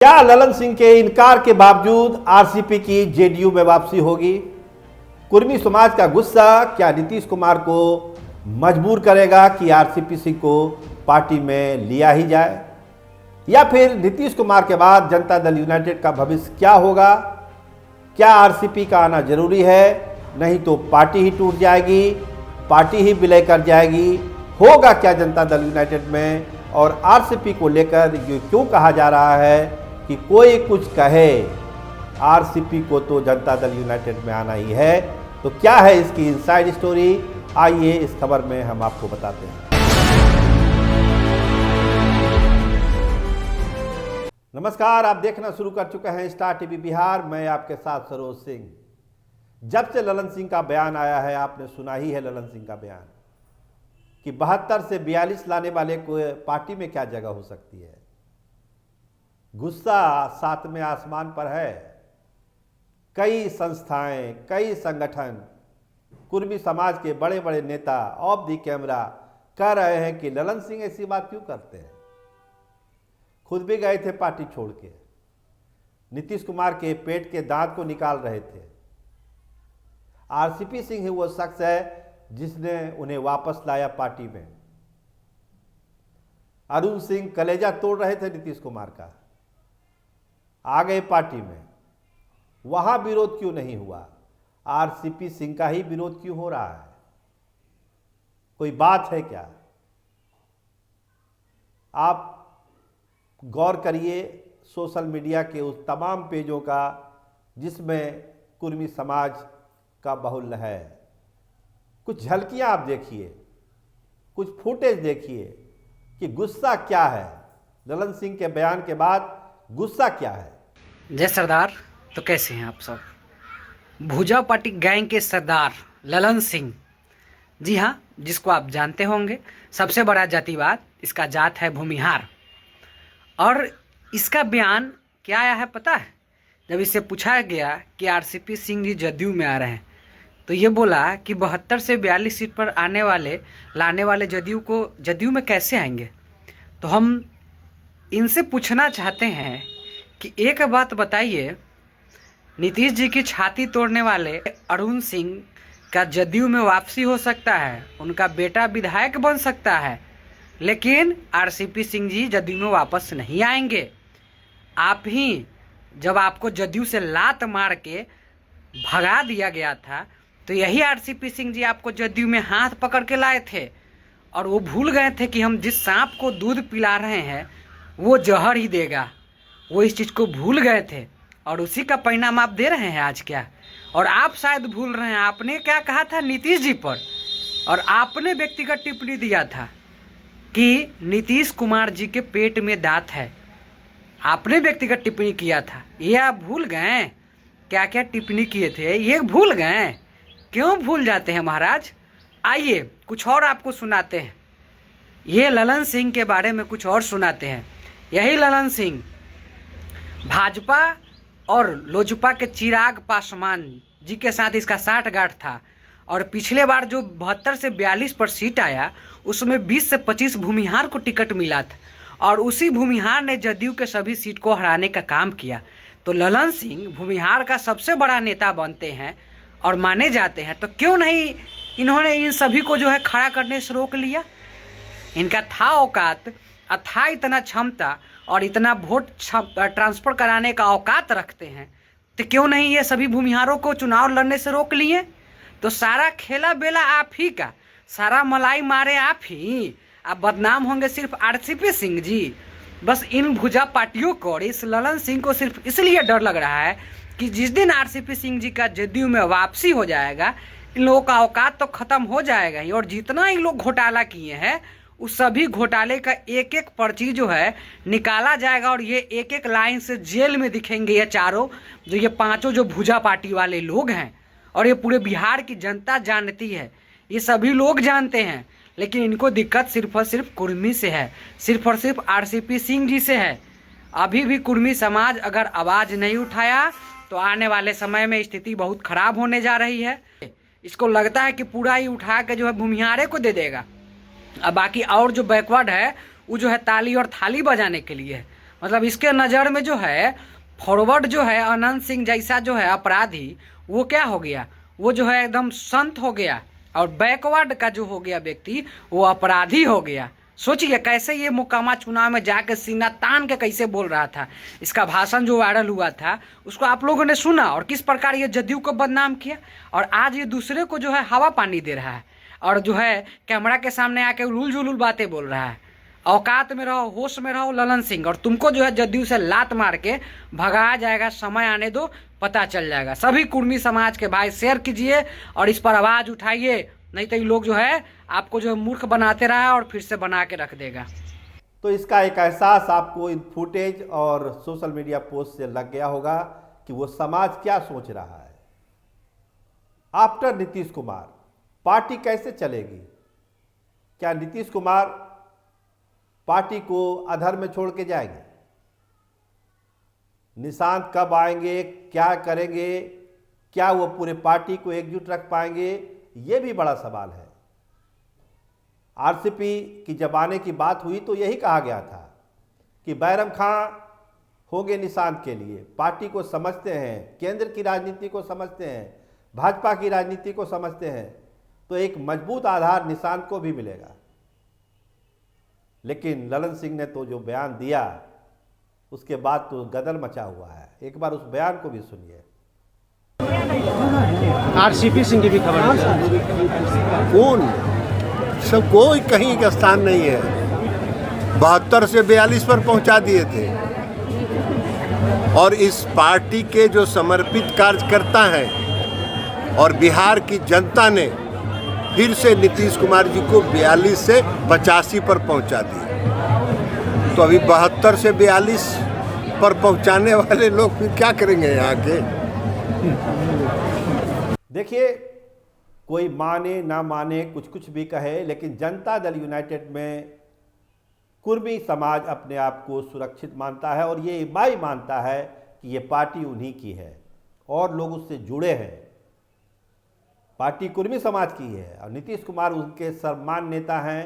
क्या ललन सिंह के इनकार के बावजूद आरसीपी की जेडीयू में वापसी होगी? कुर्मी समाज का गुस्सा क्या नीतीश कुमार को मजबूर करेगा कि आरसीपी सिंह को पार्टी में लिया ही जाए, या फिर नीतीश कुमार के बाद जनता दल यूनाइटेड का भविष्य क्या होगा? क्या आरसीपी का आना जरूरी है? नहीं तो पार्टी ही टूट जाएगी, पार्टी ही विलय कर जाएगी। होगा क्या जनता दल यूनाइटेड में? और आरसीपी को लेकर ये क्यों कहा जा रहा है कि कोई कुछ कहे, आरसीपी को तो जनता दल यूनाइटेड में आना ही है? तो क्या है इसकी इनसाइड स्टोरी? आइए इस खबर में हम आपको बताते हैं। नमस्कार, आप देखना शुरू कर चुके हैं स्टार टीवी बिहार। मैं आपके साथ सरोज सिंह। जब से ललन सिंह का बयान आया है, आपने सुना ही है ललन सिंह का बयान कि 72 से 42 लाने वाले को पार्टी में क्या जगह हो सकती है। गुस्सा सातवें आसमान पर है। कई संस्थाएं, कई संगठन, कुर्मी समाज के बड़े बड़े नेता ऑफ द कैमरा कह रहे हैं कि ललन सिंह ऐसी बात क्यों करते हैं। खुद भी गए थे पार्टी छोड़ के, नीतीश कुमार के पेट के दांत को निकाल रहे थे। आरसीपी सिंह ही वो शख्स है जिसने उन्हें वापस लाया पार्टी में। अरुण सिंह कलेजा तोड़ रहे थे नीतीश कुमार का, आ गए पार्टी में। वहां विरोध क्यों नहीं हुआ? आरसीपी सिंह का ही विरोध क्यों हो रहा है? कोई बात है क्या? आप गौर करिए सोशल मीडिया के उस तमाम पेजों का जिसमें कुर्मी समाज का बाहुल्य है। कुछ झलकियां आप देखिए, कुछ फुटेज देखिए कि गुस्सा क्या है। ललन सिंह के बयान के बाद गुस्सा क्या है? जय सरदार। तो कैसे हैं आप सब? भुजा पार्टी गैंग के सरदार ललन सिंह, जी हाँ, जिसको आप जानते होंगे, सबसे बड़ा जातिवाद, इसका जात है भूमिहार। और इसका बयान क्या आया है पता है? जब इससे पूछा गया कि आरसीपी सिंह जी जदयू में आ रहे हैं, तो ये बोला कि 72 से 42 सीट पर लाने वाले जदयू में कैसे आएंगे। तो हम इनसे पूछना चाहते हैं कि एक बात बताइए, नीतीश जी की छाती तोड़ने वाले अरुण सिंह का जदयू में वापसी हो सकता है, उनका बेटा विधायक बन सकता है, लेकिन आरसीपी सिंह जी जदयू में वापस नहीं आएंगे। आप ही, जब आपको जदयू से लात मार के भगा दिया गया था, तो यही आरसीपी सिंह जी आपको जदयू में हाथ पकड़ के लाए थे, और वो भूल गए थे कि हम जिस सांप को दूध पिला रहे हैं वो जहर ही देगा। वो इस चीज़ को भूल गए थे और उसी का परिणाम आप दे रहे हैं आज। क्या? और आप शायद भूल रहे हैं, आपने क्या कहा था नीतीश जी पर, और आपने व्यक्तिगत टिप्पणी दिया था कि नीतीश कुमार जी के पेट में दांत है। आपने व्यक्तिगत टिप्पणी किया था, ये आप भूल गए? क्या क्या टिप्पणी किए थे ये भूल गए? क्यों भूल जाते हैं महाराज? आइए कुछ और आपको सुनाते हैं। ये ललन सिंह के बारे में कुछ और सुनाते हैं। यही ललन सिंह भाजपा और लोजपा के चिराग पासवान जी के साथ इसका साठगांठ था, और पिछले बार जो 72 से 42 पर सीट आया, उसमें 20 से 25 भूमिहार को टिकट मिला था, और उसी भूमिहार ने जदयू के सभी सीट को हराने का काम किया। तो ललन सिंह भूमिहार का सबसे बड़ा नेता बनते हैं और माने जाते हैं, तो क्यों नहीं इन्होंने इन सभी को जो है खड़ा करने से रोक लिया? इनका था औकात, था इतना क्षमता और इतना वोट ट्रांसफर कराने का औकात रखते हैं, तो क्यों नहीं ये सभी भूमिहारों को चुनाव लड़ने से रोक लिए? तो सारा खेला बेला आप ही का, सारा मलाई मारे आप ही। आप बदनाम होंगे सिर्फ आरसीपी सिंह जी। बस इन भुजा पार्टियों को और इस ललन सिंह को सिर्फ इसलिए डर लग रहा है कि जिस दिन आरसीपी सिंह जी का जदयू में वापसी हो जाएगा, इन लोगों का औकात तो खत्म हो जाएगा ही, और जितना इन लोग घोटाला किए हैं उस सभी घोटाले का एक एक पर्ची जो है निकाला जाएगा, और ये एक एक लाइन से जेल में दिखेंगे ये चारों, जो ये पांचों जो भुजा पार्टी वाले लोग हैं। और ये पूरे बिहार की जनता जानती है, ये सभी लोग जानते हैं, लेकिन इनको दिक्कत सिर्फ और सिर्फ कुर्मी से है, सिर्फ और सिर्फ आरसीपी सिंह जी से है। अभी भी कुर्मी समाज अगर आवाज़ नहीं उठाया तो आने वाले समय में स्थिति बहुत खराब होने जा रही है। इसको लगता है कि पूरा ही उठा के जो है भूमिहारे को दे देगा, अब बाकी और जो बैकवर्ड है वो जो है ताली और थाली बजाने के लिए है। मतलब इसके नज़र में जो है फॉरवर्ड जो है अनंत सिंह जैसा जो है अपराधी वो क्या हो गया, वो जो है एकदम संत हो गया, और बैकवर्ड का जो हो गया व्यक्ति वो अपराधी हो गया। सोचिए कैसे ये मुकामा चुनाव में जाकर सीना तान के कैसे बोल रहा था। इसका भाषण जो वायरल हुआ था उसको आप लोगों ने सुना, और किस प्रकार ये जदयू को बदनाम किया, और आज ये दूसरे को जो है हवा पानी दे रहा है, और जो है कैमरा के सामने आके उलूल जुलूल बातें बोल रहा है। औकात में रहो, होश में रहो ललन सिंह, और तुमको जो है जदयू से लात मार के भगाया जाएगा। समय आने दो, पता चल जाएगा। सभी कुर्मी समाज के भाई शेयर कीजिए और इस पर आवाज़ उठाइए, नहीं तो ये लोग जो है आपको जो है मूर्ख बनाते रहा और फिर से बना के रख देगा। तो इसका एक एहसास आपको इन फुटेज और सोशल मीडिया पोस्ट से लग गया होगा कि वो समाज क्या सोच रहा है। आफ्टर नीतीश कुमार पार्टी कैसे चलेगी? क्या नीतीश कुमार पार्टी को अधर में छोड़ के जाएंगे? निशांत कब आएंगे, क्या करेंगे, क्या वो पूरे पार्टी को एकजुट रख पाएंगे, ये भी बड़ा सवाल है। आरसीपी की जब आने की बात हुई तो यही कहा गया था कि बैरम खां होंगे निशांत के लिए। पार्टी को समझते हैं, केंद्र की राजनीति को समझते हैं, भाजपा की राजनीति को समझते हैं, तो एक मजबूत आधार निशांत को भी मिलेगा। लेकिन ललन सिंह ने तो जो बयान दिया उसके बाद तो गदर मचा हुआ है। एक बार उस बयान को भी सुनिए। आरसीपी सिंह की भी खबर कौन सब कोई कहीं का स्थान नहीं है। 72 से 42 पर पहुंचा दिए थे, और इस पार्टी के जो समर्पित कार्यकर्ता हैं और बिहार की जनता ने फिर से नीतीश कुमार जी को 42 से 85 पर पहुंचा दिया। तो अभी 72 से 42 पर पहुंचाने वाले लोग फिर क्या करेंगे यहाँ के? देखिए, कोई माने ना माने, कुछ कुछ भी कहे, लेकिन जनता दल यूनाइटेड में कुर्मी समाज अपने आप को सुरक्षित मानता है और ये बाई मानता है कि ये पार्टी उन्हीं की है और लोग उससे जुड़े हैं। पार्टी कुर्मी समाज की है और नीतीश कुमार उनके सम्मान नेता हैं,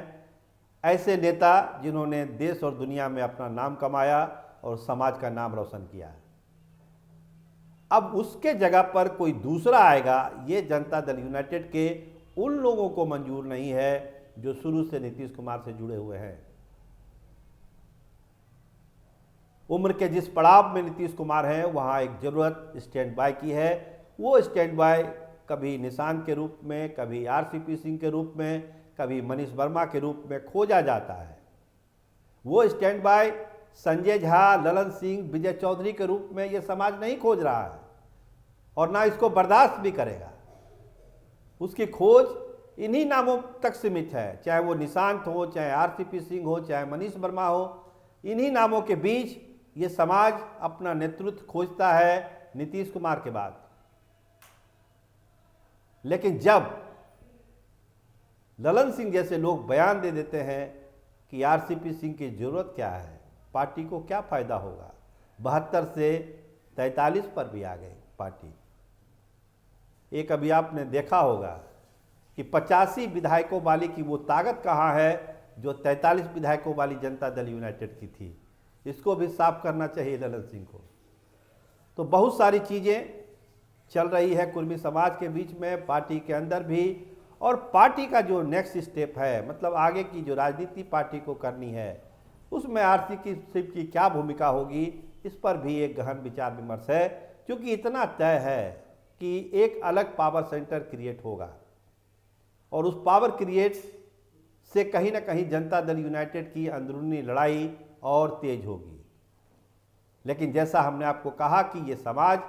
ऐसे नेता जिन्होंने देश और दुनिया में अपना नाम कमाया और समाज का नाम रोशन किया है। अब उसके जगह पर कोई दूसरा आएगा, ये जनता दल यूनाइटेड के उन लोगों को मंजूर नहीं है जो शुरू से नीतीश कुमार से जुड़े हुए हैं। उम्र के जिस पड़ाव में नीतीश कुमार हैं वहाँ एक ज़रूरत स्टैंड बाय की है। वो स्टैंड बाय कभी निशांत के रूप में, कभी आरसीपी सिंह के रूप में, कभी मनीष वर्मा के रूप में खोजा जाता है। वो स्टैंड बाय संजय झा, ललन सिंह, विजय चौधरी के रूप में ये समाज नहीं खोज रहा है और ना इसको बर्दाश्त भी करेगा। उसकी खोज इन्हीं नामों तक सीमित है, चाहे वो निशांत हो, चाहे आरसीपी सिंह हो, चाहे मनीष वर्मा हो। इन्हीं नामों के बीच ये समाज अपना नेतृत्व खोजता है नीतीश कुमार के बाद। लेकिन जब ललन सिंह जैसे लोग बयान दे देते हैं कि आरसीपी सिंह की जरूरत क्या है, पार्टी को क्या फायदा होगा, 72 से 43 पर भी आ गई पार्टी। एक अभी आपने देखा होगा कि 85 विधायकों वाली की वो ताकत कहाँ है जो 43 विधायकों वाली जनता दल यूनाइटेड की थी। इसको भी साफ करना चाहिए ललन सिंह को। तो बहुत सारी चीज़ें चल रही है कुर्मी समाज के बीच में, पार्टी के अंदर भी, और पार्टी का जो नेक्स्ट स्टेप है, मतलब आगे की जो राजनीति पार्टी को करनी है, उसमें आरसीपी की क्या भूमिका होगी, इस पर भी एक गहन विचार विमर्श है। क्योंकि इतना तय है कि एक अलग पावर सेंटर क्रिएट होगा और उस पावर क्रिएट से कहीं ना कहीं जनता दल यूनाइटेड की अंदरूनी लड़ाई और तेज होगी। लेकिन जैसा हमने आपको कहा कि ये समाज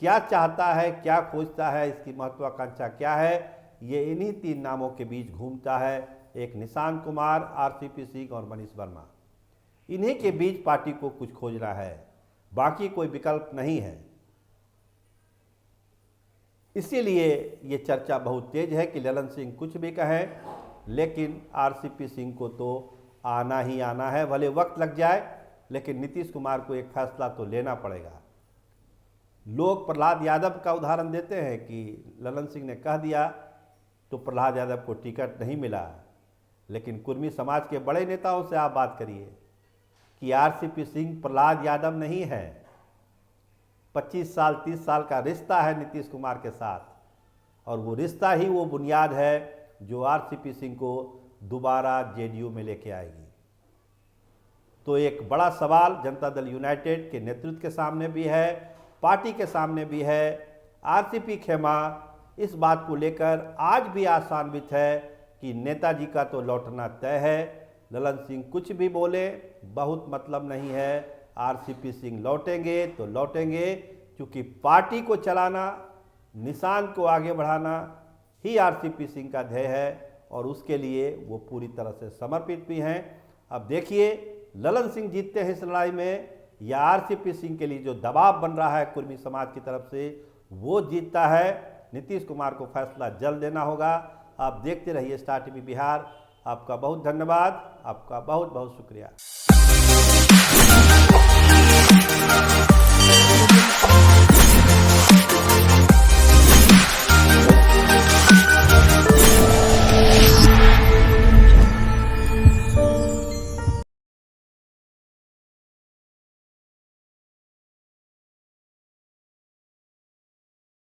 क्या चाहता है, क्या खोजता है, इसकी महत्वाकांक्षा क्या है, ये इन्हीं 3 नामों के बीच घूमता है। एक निशांत कुमार, आरसीपी सिंह और मनीष वर्मा। इन्हीं के बीच पार्टी को कुछ खोजना है, बाकी कोई विकल्प नहीं है। इसीलिए ये चर्चा बहुत तेज है कि ललन सिंह कुछ भी कहें, लेकिन आरसीपी सिंह को तो आना ही आना है, भले वक्त लग जाए, लेकिन नीतीश कुमार को एक फैसला तो लेना पड़ेगा। लोग प्रहलाद यादव का उदाहरण देते हैं कि ललन सिंह ने कह दिया तो प्रहलाद यादव को टिकट नहीं मिला। लेकिन कुर्मी समाज के बड़े नेताओं से आप बात करिए, कि आरसीपी सिंह प्रहलाद यादव नहीं है। 25 साल 30 साल का रिश्ता है नीतीश कुमार के साथ, और वो रिश्ता ही वो बुनियाद है जो आरसीपी सिंह को दोबारा जेडीयू में लेके आएगी। तो एक बड़ा सवाल जनता दल यूनाइटेड के नेतृत्व के सामने भी है, पार्टी के सामने भी है। आरसीपी खेमा इस बात को लेकर आज भी आशान्वित है कि नेताजी का तो लौटना तय है। ललन सिंह कुछ भी बोले बहुत मतलब नहीं है, आरसीपी सिंह लौटेंगे तो लौटेंगे, क्योंकि पार्टी को चलाना, निशान को आगे बढ़ाना ही आरसीपी सिंह का ध्येय है, और उसके लिए वो पूरी तरह से समर्पित भी हैं। अब देखिए ललन सिंह जीतते हैं इस लड़ाई में, या आरसीपी सिंह के लिए जो दबाव बन रहा है कुर्मी समाज की तरफ से वो जीतता है। नीतीश कुमार को फैसला जल्द देना होगा। आप देखते रहिए स्टार टीवी बिहार। आपका बहुत धन्यवाद, आपका बहुत बहुत शुक्रिया।